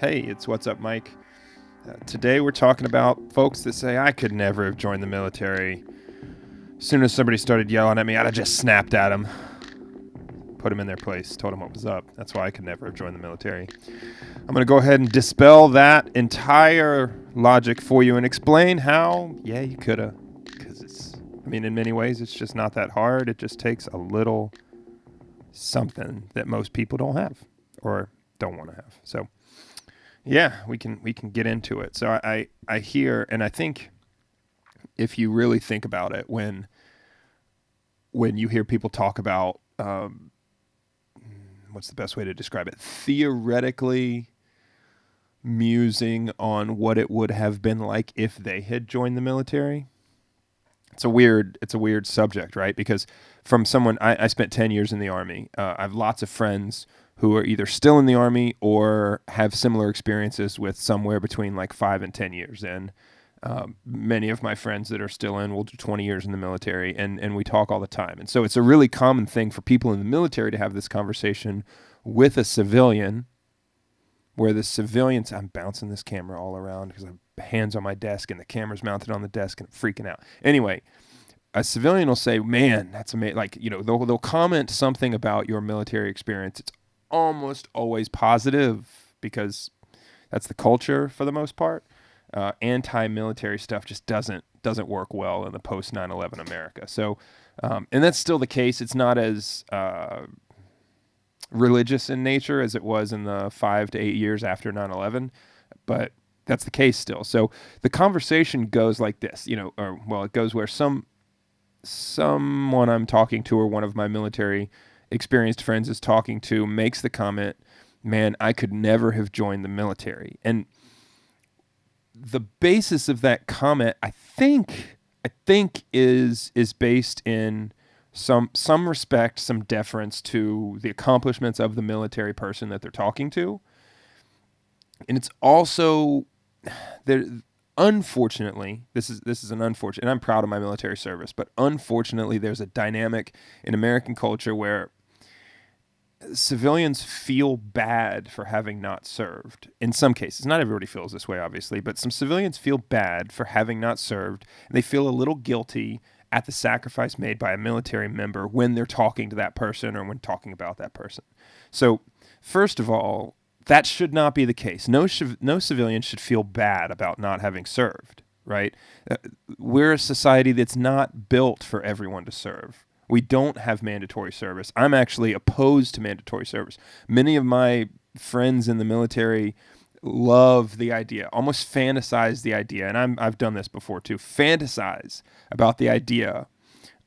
Hey, it's What's Up, Mike. Today we're talking about folks that say, I could never have joined the military. As soon as somebody started yelling at me, I'd have just snapped at them, put them in their place, told them what was up. That's why I could never have joined the military. I'm going to go ahead and dispel that entire logic for you and explain how, you could have. Because in many ways, it's just not that hard. It just takes a little something that most people don't have or don't want to have. So, we can get into it. So I hear, and I think if you really think about it, when you hear people talk about, what's the best way to describe it? Theoretically musing on what it would have been like if they had joined the military. It's a weird subject, right? Because from someone, I spent 10 years in the Army. I have lots of friends who are either still in the Army or have similar experiences with somewhere between like 5 and 10 years in. Many of my friends that are still in will do 20 years in the military, and we talk all the time. And so it's a really common thing for people in the military to have this conversation with a civilian, where the civilians, I'm bouncing this camera all around because I have hands on my desk and the camera's mounted on the desk and I'm freaking out. Anyway, a civilian will say, man, that's amazing. Like, they'll comment something about your military experience. It's almost always positive because that's the culture for the most part. Anti-military stuff just doesn't work well in the post 9/11 America. So, and that's still the case. It's not as religious in nature as it was in the 5 to 8 years after 9/11, but that's the case still. So the conversation goes like this, it goes where someone I'm talking to or one of my military experienced friends is talking to makes the comment, man, I could never have joined the military. And the basis of that comment, I think is based in some respect, some deference to the accomplishments of the military person that they're talking to. And it's also there. Unfortunately, this is an unfortunate, and I'm proud of my military service, but unfortunately, there's a dynamic in American culture where civilians feel bad for having not served. In some cases, not everybody feels this way, obviously, but some civilians feel bad for having not served, and they feel a little guilty at the sacrifice made by a military member when they're talking to that person or when talking about that person. So, first of all, that should not be the case. No civilian should feel bad about not having served, right? We're a society that's not built for everyone to serve. We don't have mandatory service. I'm actually opposed to mandatory service. Many of my friends in the military love the idea, almost fantasize the idea, and I've done this before too, fantasize about the idea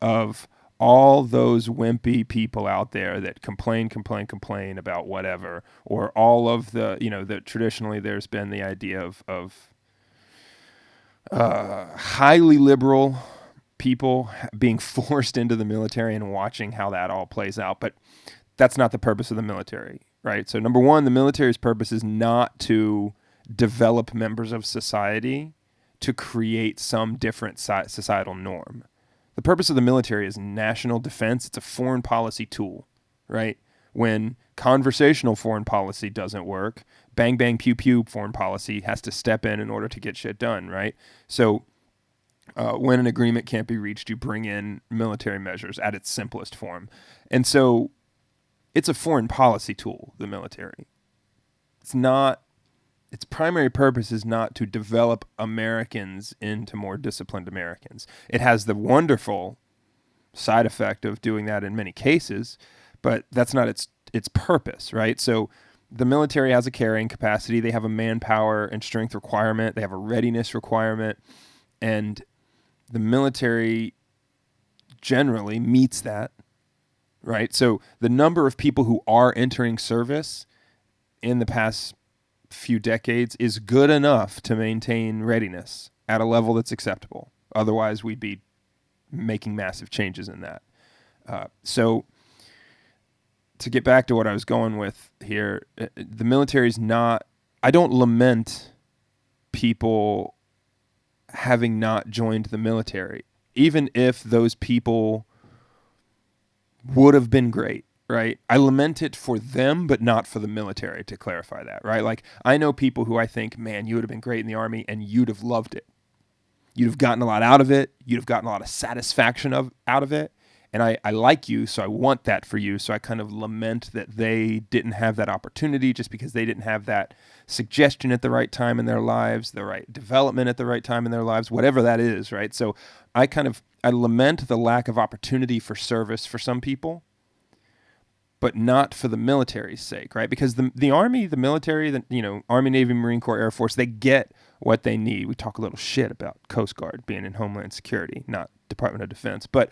of all those wimpy people out there that complain about whatever, or all of that traditionally there's been the idea of highly liberal people being forced into the military and watching how that all plays out. But that's not the purpose of the military, right? So number one, the military's purpose is not to develop members of society to create some different societal norm. The purpose of the military is national defense. It's a foreign policy tool, right? When conversational foreign policy doesn't work, bang, bang, pew, pew foreign policy has to step in order to get shit done, right? So when an agreement can't be reached, you bring in military measures at its simplest form. And so it's a foreign policy tool, the military. Its primary purpose is not to develop Americans into more disciplined Americans. It has the wonderful side effect of doing that in many cases, but that's not its purpose, right? So the military has a carrying capacity. They have a manpower and strength requirement. They have a readiness requirement. And the military generally meets that, right? So the number of people who are entering service in the past few decades is good enough to maintain readiness at a level that's acceptable. Otherwise, we'd be making massive changes in that. So to get back to what I was going with here, the military's not, I don't lament people having not joined the military, even if those people would have been great. right? I lament it for them, but not for the military, to clarify that, right? Like, I know people who I think, man, you would have been great in the Army and you'd have loved it. You'd have gotten a lot out of it. You'd have gotten a lot of satisfaction out of it. And I like you, so I want that for you. So I kind of lament that they didn't have that opportunity just because they didn't have that suggestion at the right time in their lives, the right development at the right time in their lives, whatever that is, right? So I lament the lack of opportunity for service for some people, but not for the military's sake, right? Because the Army, the military, Army, Navy, Marine Corps, Air Force, they get what they need. We talk a little shit about Coast Guard being in Homeland Security, not Department of Defense, but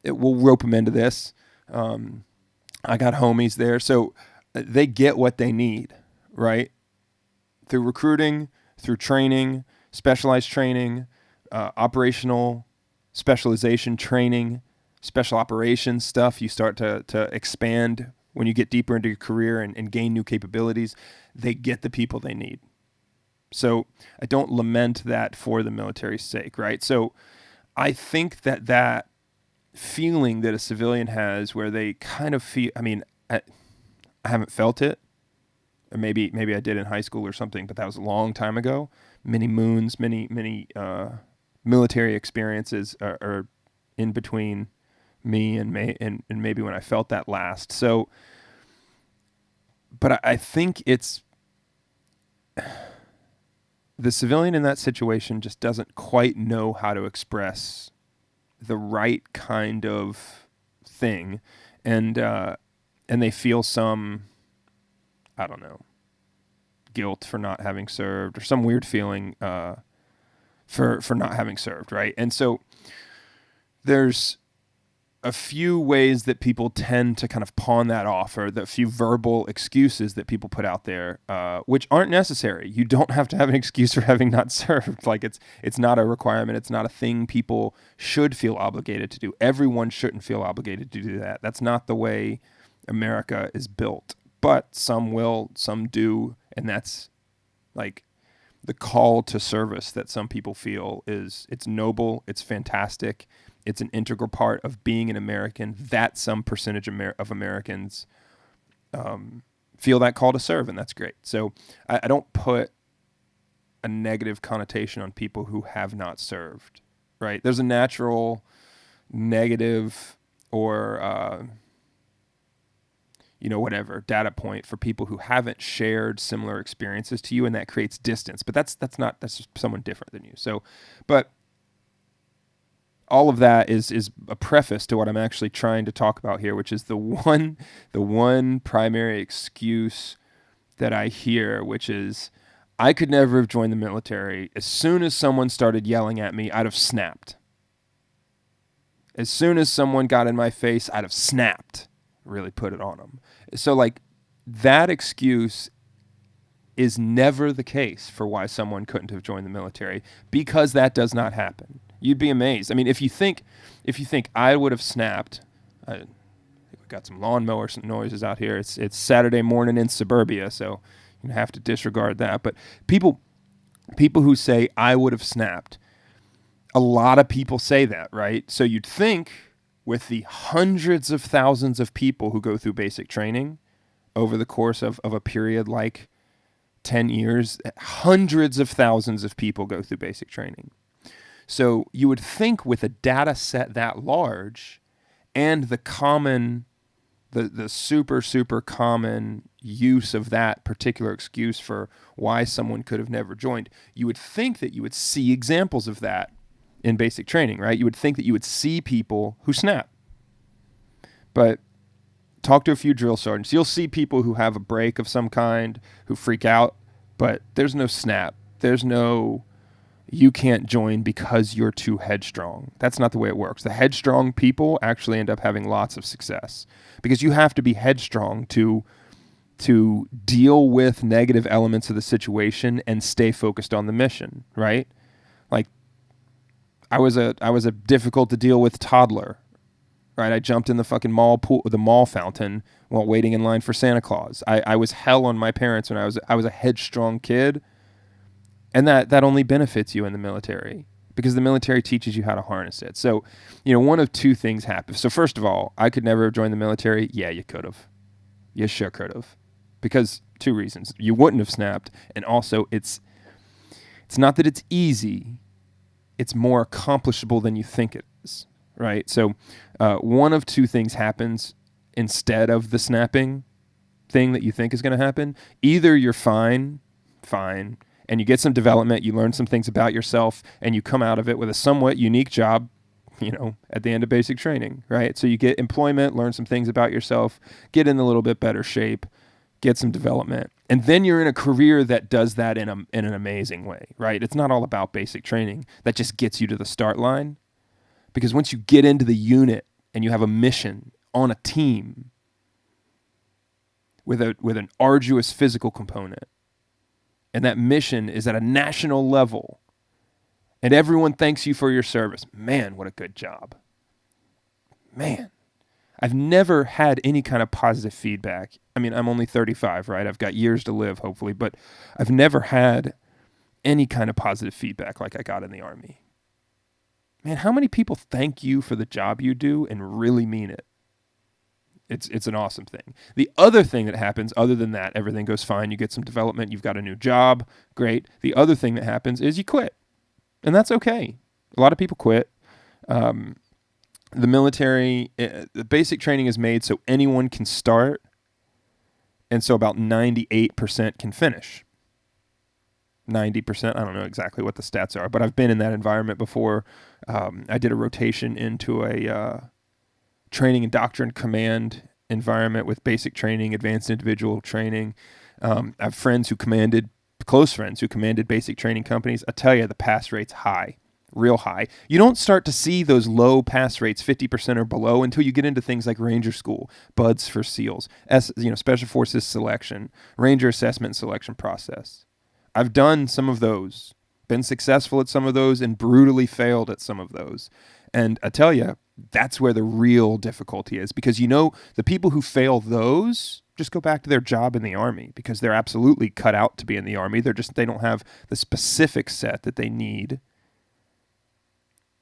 we'll rope them into this. I got homies there, so they get what they need, right? Through recruiting, through training, specialized training, operational specialization training, special operations stuff. You start to expand when you get deeper into your career and gain new capabilities. They get the people they need. So I don't lament that for the military's sake, right? So I think that feeling that a civilian has where they kind of feel, I haven't felt it. Or maybe I did in high school or something, but that was a long time ago. Many moons, many military experiences are in between me and maybe when I felt that last. So, but I think it's the civilian in that situation just doesn't quite know how to express the right kind of thing, and they feel some, I don't know, guilt for not having served or some weird feeling for not having served, right? And so there's a few ways that people tend to kind of pawn that off, or the few verbal excuses that people put out there, which aren't necessary. You don't have to have an excuse for having not served. Like, it's not a requirement. It's not a thing people should feel obligated to do. Everyone shouldn't feel obligated to do that. That's not the way America is built. But some will, some do, and that's like the call to service that some people feel it's noble, it's fantastic, it's an integral part of being an American, that some percentage of Americans feel that call to serve, and that's great. So I don't put a negative connotation on people who have not served, right? There's a natural negative or whatever data point for people who haven't shared similar experiences to you, and that creates distance. But that's just someone different than you. So, but all of that is a preface to what I'm actually trying to talk about here, which is the one primary excuse that I hear, which is, I could never have joined the military. As soon as someone started yelling at me, I'd have snapped. As soon as someone got in my face, I'd have snapped. Really put it on them. So, like, that excuse is never the case for why someone couldn't have joined the military, because that does not happen. You'd be amazed. I mean, if you think I would have snapped, I think we got some lawnmower noises out here. It's Saturday morning in suburbia, so you have to disregard that. But people who say I would have snapped, a lot of people say that, right? So you'd think, with the hundreds of thousands of people who go through basic training over the course of a period like 10 years, hundreds of thousands of people go through basic training. So you would think, with a data set that large and the super, super common use of that particular excuse for why someone could have never joined, you would think that you would see examples of that in basic training, right? You would think that you would see people who snap. But talk to a few drill sergeants. You'll see people who have a break of some kind, who freak out, but there's no snap. There's no, you can't join because you're too headstrong. That's not the way it works. The headstrong people actually end up having lots of success, because you have to be headstrong to deal with negative elements of the situation and stay focused on the mission, right? Like, I was a difficult to deal with toddler, right? I jumped in the fucking mall pool, the mall fountain, while waiting in line for Santa Claus. I was hell on my parents when I was a headstrong kid, and that only benefits you in the military, because the military teaches you how to harness it. So, one of two things happens. So first of all, I could never have joined the military. Yeah, you could have. You sure could have. Because two reasons. You wouldn't have snapped, and also it's not that it's easy. It's more accomplishable than you think it is, right? So one of two things happens instead of the snapping thing that you think is going to happen. Either you're fine, and you get some development, you learn some things about yourself, and you come out of it with a somewhat unique job, at the end of basic training, right? So you get employment, learn some things about yourself, get in a little bit better shape, get some development, and then you're in a career that does that in an amazing way, right? It's not all about basic training. That just gets you to the start line, because once you get into the unit and you have a mission on a team with an arduous physical component, and that mission is at a national level, and everyone thanks you for your service, man, what a good job. Man, I've never had any kind of positive feedback. I mean, I'm only 35, right? I've got years to live, hopefully, but I've never had any kind of positive feedback like I got in the Army. Man, how many people thank you for the job you do and really mean it? It's an awesome thing. The other thing that happens, other than that, everything goes fine. You get some development. You've got a new job. Great. The other thing that happens is you quit. And that's okay. A lot of people quit. The military, the basic training is made so anyone can start, and so about 98% can finish. 90%, I don't know exactly what the stats are, but I've been in that environment before. I did a rotation into a training and doctrine command environment with basic training, advanced individual training. I have close friends who commanded basic training companies. I tell you, the pass rate's high, real high. You don't start to see those low pass rates, 50% or below, until you get into things like Ranger School, BUDS for SEALs, Special Forces selection, Ranger assessment and selection process. I've done some of those, been successful at some of those, and brutally failed at some of those. And I tell you, that's where the real difficulty is, because the people who fail those just go back to their job in the Army, because they're absolutely cut out to be in the Army. They don't have the specific set that they need,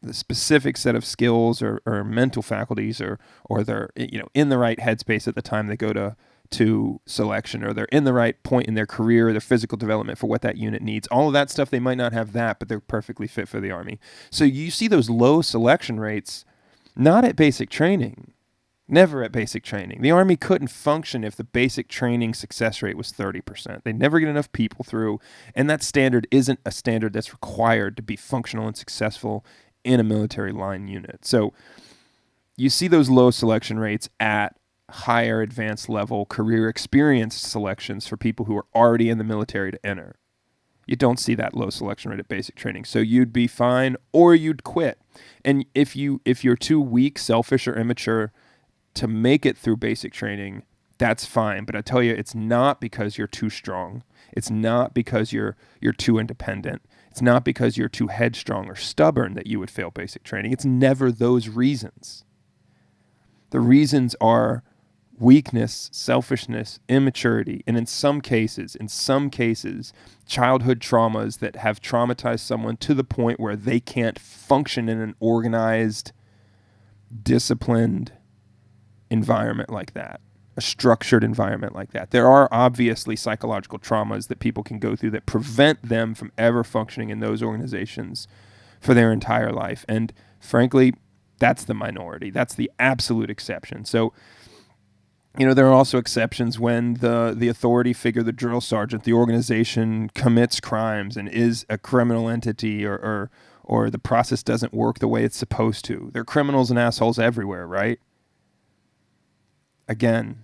the specific set of skills or mental faculties, or they're in the right headspace at the time they go to selection, or they're in the right point in their career, their physical development for what that unit needs. All of that stuff, they might not have that, but they're perfectly fit for the Army. So you see those low selection rates, not at basic training, never at basic training. The Army couldn't function if the basic training success rate was 30%. They never get enough people through, and that standard isn't a standard that's required to be functional and successful in a military line unit. So you see those low selection rates at higher advanced level career experienced selections for people who are already in the military to enter. You don't see that low selection rate at basic training. So you'd be fine, or you'd quit. And if you're too weak, selfish, or immature to make it through basic training, that's fine. But I tell you, it's not because you're too strong. It's not because you're too independent. It's not because you're too headstrong or stubborn that you would fail basic training. It's never those reasons. The reasons are weakness, selfishness, immaturity, and in some cases, childhood traumas that have traumatized someone to the point where they can't function in an organized, disciplined environment like that, a structured environment like that. There are obviously psychological traumas that people can go through that prevent them from ever functioning in those organizations for their entire life. And frankly, that's the minority. That's the absolute exception. So, there are also exceptions when the authority figure, the drill sergeant, the organization commits crimes and is a criminal entity, or the process doesn't work the way it's supposed to. There are criminals and assholes everywhere, right? Again,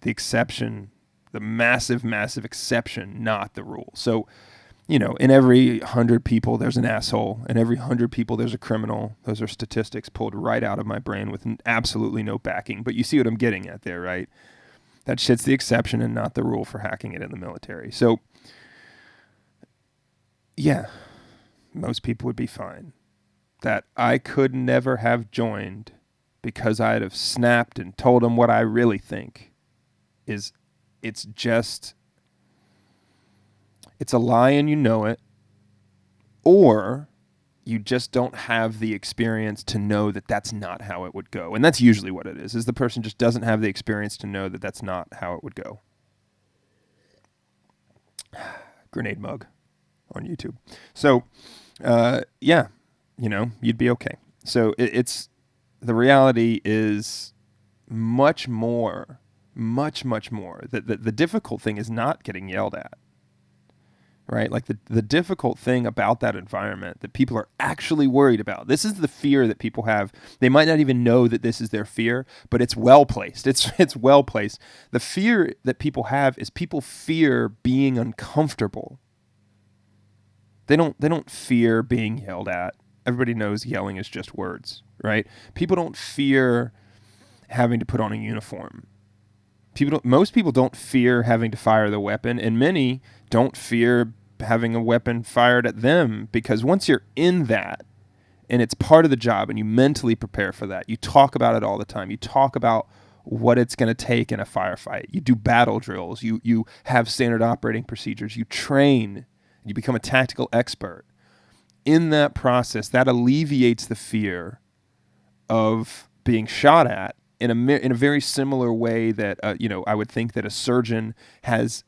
the exception, the massive, massive exception, not the rule. So, in every 100 people, there's an asshole. In every 100 people, there's a criminal. Those are statistics pulled right out of my brain with absolutely no backing. But you see what I'm getting at there, right? That shit's the exception and not the rule for hacking it in the military. So, yeah, most people would be fine. That I could never have joined because I'd have snapped and told them what I really think it's a lie and you know it, or You just don't have the experience to know that that's not how it would go. And that's usually what it is the person just doesn't have the experience to know that that's not how it would go. Grenade mug on YouTube. So, yeah, you'd be okay. So it's the reality is much more, much more. The difficult thing is not getting yelled at, right? Like the difficult thing about that environment that people are actually worried about. This is the fear that people have. They might not even know that this is their fear, but it's well placed. It's well placed. The fear that people have is people fear being uncomfortable. They don't fear being yelled at. Everybody knows yelling is just words, right? People don't fear having to put on a uniform. Most people don't fear having to fire the weapon, and many don't fear having a weapon fired at them, because once you're in that and it's part of the job and you mentally prepare for that, you talk about it all the time. You talk about what it's going to take in a firefight. You do battle drills. You have standard operating procedures. You train. You become a tactical expert. In that process, that alleviates the fear of being shot at in a very similar way that I would think that a surgeon has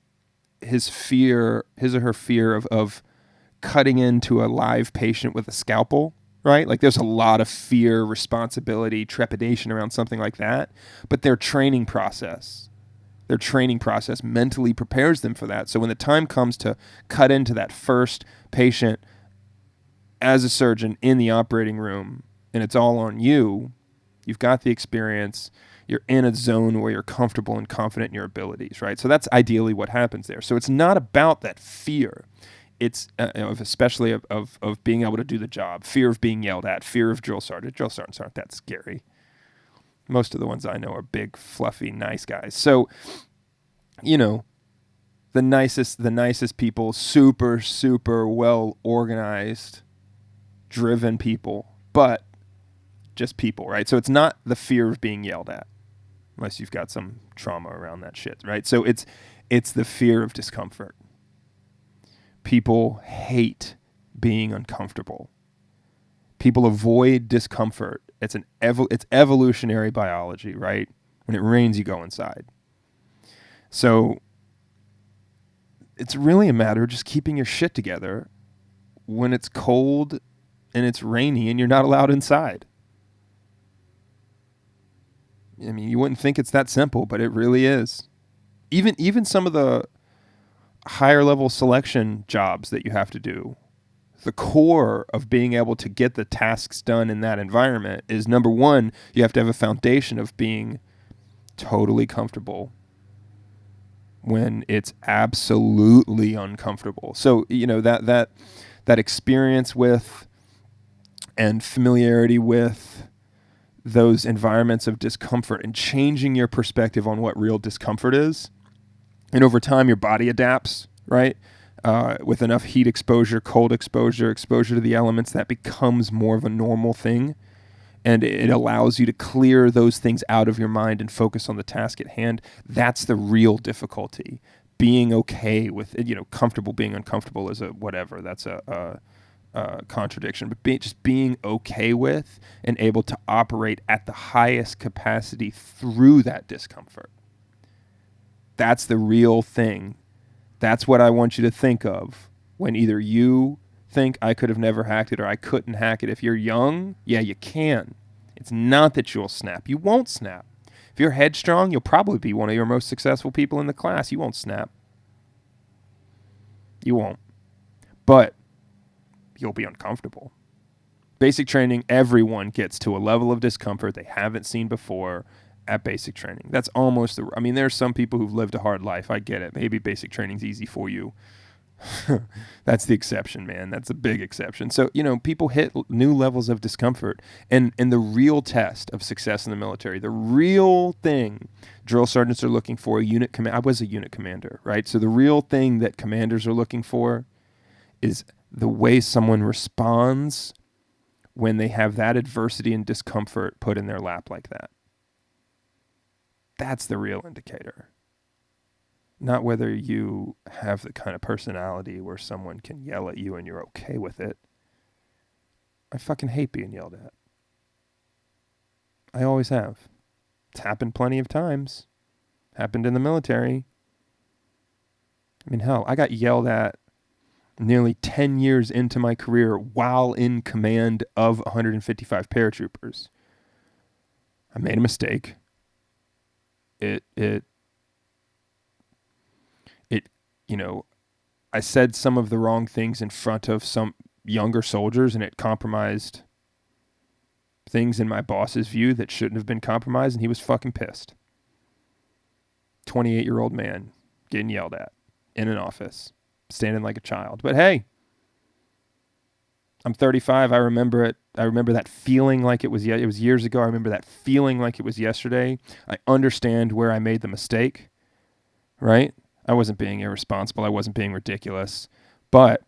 his or her fear of cutting into a live patient with a scalpel, right? Like there's a lot of fear, responsibility, trepidation around something like that, but their training process mentally prepares them for that. So when the time comes to cut into that first patient as a surgeon in the operating room and it's all on you, you've got the experience, you're in a zone where you're comfortable and confident in your abilities, right? So that's ideally what happens there. So it's not about that fear. It's especially of being able to do the job, fear of being yelled at, fear of drill sergeant. Drill sergeants aren't that scary. Most of the ones I know are big, fluffy, nice guys. So, the nicest people, super, super well organized, driven people, but just people, right? So it's not the fear of being yelled at, unless you've got some trauma around that shit, right? So it's the fear of discomfort. People hate being uncomfortable. People avoid discomfort. It's evolutionary biology, right? When it rains, you go inside. So it's really a matter of just keeping your shit together when it's cold and it's rainy and you're not allowed inside. I mean, you wouldn't think it's that simple, but it really is. Even some of the higher level selection jobs that you have to do, the core of being able to get the tasks done in that environment is, number one, you have to have a foundation of being totally comfortable when it's absolutely uncomfortable. So, that experience with and familiarity with those environments of discomfort and changing your perspective on what real discomfort is. And over time, your body adapts, right? With enough heat exposure, cold exposure to the elements, that becomes more of a normal thing. And it allows you to clear those things out of your mind and focus on the task at hand. That's the real difficulty. Being okay with, comfortable being uncomfortable is a whatever. That's a contradiction, but just being okay with and able to operate at the highest capacity through that discomfort. That's the real thing. That's what I want you to think of when either you think I could have never hacked it or I couldn't hack it. If you're young, yeah, you can. It's not that you'll snap. You won't snap. If you're headstrong, you'll probably be one of your most successful people in the class. You won't snap. You won't. But you'll be uncomfortable. Basic training, everyone gets to a level of discomfort they haven't seen before at basic training. That's almost there's some people who've lived a hard life. I get it. Maybe basic training's easy for you. That's the exception, man. That's a big exception. So, people hit new levels of discomfort. And the real test of success in the military, the real thing drill sergeants are looking for, I was a unit commander, right? So the real thing that commanders are looking for is the way someone responds when they have that adversity and discomfort put in their lap like that. That's the real indicator. Not whether you have the kind of personality where someone can yell at you and you're okay with it. I fucking hate being yelled at. I always have. It's happened plenty of times. Happened in the military. I mean, hell, I got yelled at nearly 10 years into my career while in command of 155 paratroopers. I made a mistake. It, you know, I said some of the wrong things in front of some younger soldiers, and it compromised things in my boss's view that shouldn't have been compromised, and he was fucking pissed. 28-year-old man getting yelled at in an office, standing like a child. But hey, I'm 35. I remember it. I remember that feeling like it was years ago. I remember that feeling like it was yesterday. I understand where I made the mistake, right? I wasn't being irresponsible. I wasn't being ridiculous. But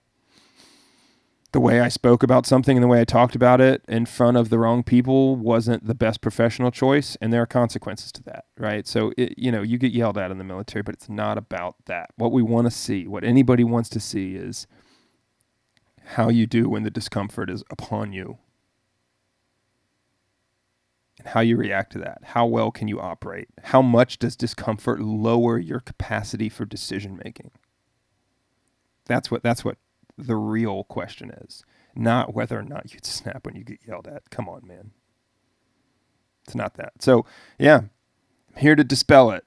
the way I spoke about something and the way I talked about it in front of the wrong people wasn't the best professional choice, and there are consequences to that, right? So, you get yelled at in the military, but it's not about that. What we want to see, what anybody wants to see, is how you do when the discomfort is upon you and how you react to that. How well can you operate? How much does discomfort lower your capacity for decision making? That's what the real question is, not whether or not you'd snap when you get yelled at. Come on, man. It's not that. So, yeah, I'm here to dispel it.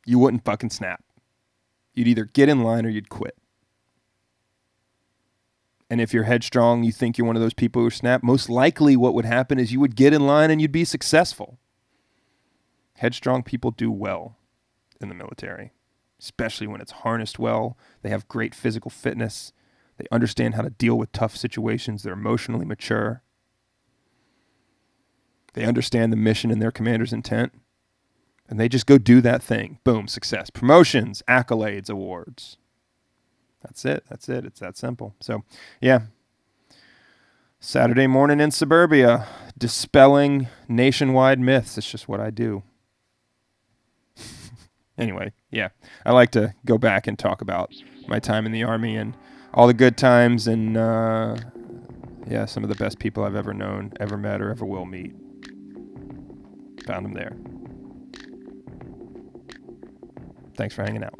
You wouldn't fucking snap. You'd either get in line or you'd quit. And if you're headstrong, you think you're one of those people who snap, most likely what would happen is you would get in line and you'd be successful. Headstrong people do well in the military, especially when it's harnessed well. They have great physical fitness. They understand how to deal with tough situations. They're emotionally mature. They understand the mission and their commander's intent. And they just go do that thing. Boom, success. Promotions, accolades, awards. That's it. It's that simple. So, yeah. Saturday morning in suburbia, dispelling nationwide myths. It's just what I do. Anyway, yeah. I like to go back and talk about my time in the Army and all the good times and, some of the best people I've ever known, ever met, or ever will meet. Found them there. Thanks for hanging out.